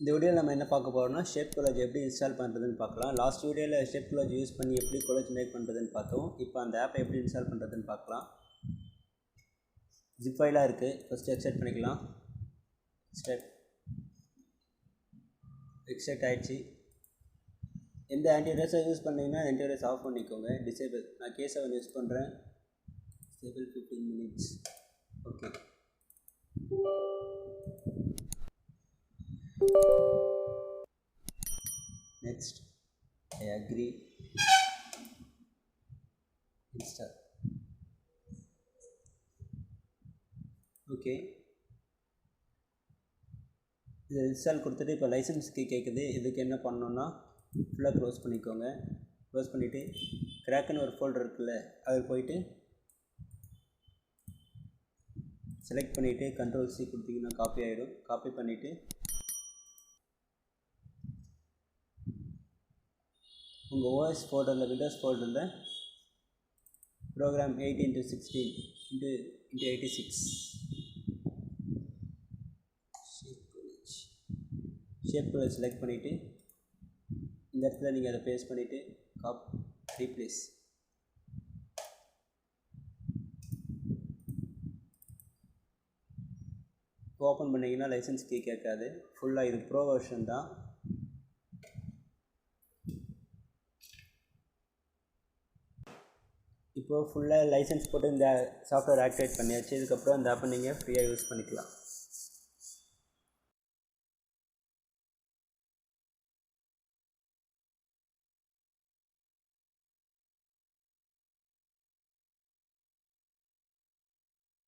இந்த வீடியோவில் நம்ம என்ன பார்க்க போகிறோம்னா ஷேப் collage எப்படி இன்ஸ்டால் பண்ணுறதுன்னு பார்க்கலாம். லாஸ்ட் வீடியோவில் ஷேப் collage யூஸ் பண்ணி எப்படி collage மேக் பண்ணுறதுன்னு பார்த்தோம். இப்போ அந்த ஆப்பை எப்படி இன்ஸ்டால் பண்ணுறதுன்னு பார்க்கலாம். ஜிப் ஃபைலாக இருக்குது. ஃபஸ்ட்டு எக்ஸ்ட்ராக்ட் பண்ணிக்கலாம். எக்ஸ்ட்ராக்ட் ஆகிடுச்சு. எந்த ஆன்டிவைரஸை யூஸ் பண்ணிங்கன்னா ஆன்டிவைரஸ் ஆஃப் பண்ணிக்கோங்க. டிசேபிள் நான் K7 யூஸ் பண்ணுறேன். Disable 15 minutes. Okay. Next, I agree. Install. Okay. இது இன்ஸ்டால் கொடுத்துட்டு இப்போ லைசன்ஸ்க்கு கேட்குது. இதுக்கு என்ன பண்ணணுன்னா ஃபுல்லாக க்ளோஸ் பண்ணிக்கோங்க. க்ளோஸ் பண்ணிவிட்டு கிராக்குன்னு ஒரு ஃபோல்டர் இருக்குல்ல, அது போயிட்டு செலக்ட் பண்ணிவிட்டு Ctrl+C கொடுத்தீங்கன்னா காப்பி ஆகிடும். காப்பி பண்ணிவிட்டு உங்கள் OS ஃபோல்டரில் விண்டோஸ் ஃபோல்டரில் program 8x16x86 shape collage select பண்ணிவிட்டு இந்த இடத்துல நீங்கள் அதை பேஸ்ட் பண்ணிவிட்டு ரீப்ளேஸ். ஓப்பன் பண்ணிங்கன்னா லைசன்ஸ் கீ கேட்காது. ஃபுல்லாக இது ப்ரோ வெர்ஷன் தான். இப்போது ஃபுல்லாக லைசன்ஸ் போட்டு இந்த சாஃப்ட்வேர் ஆக்டிவேட் பண்ணியாச்சு. இதுக்கப்புறம் இந்த ஆப்பை நீங்கள் ஃப்ரீயாக யூஸ் பண்ணிக்கலாம்.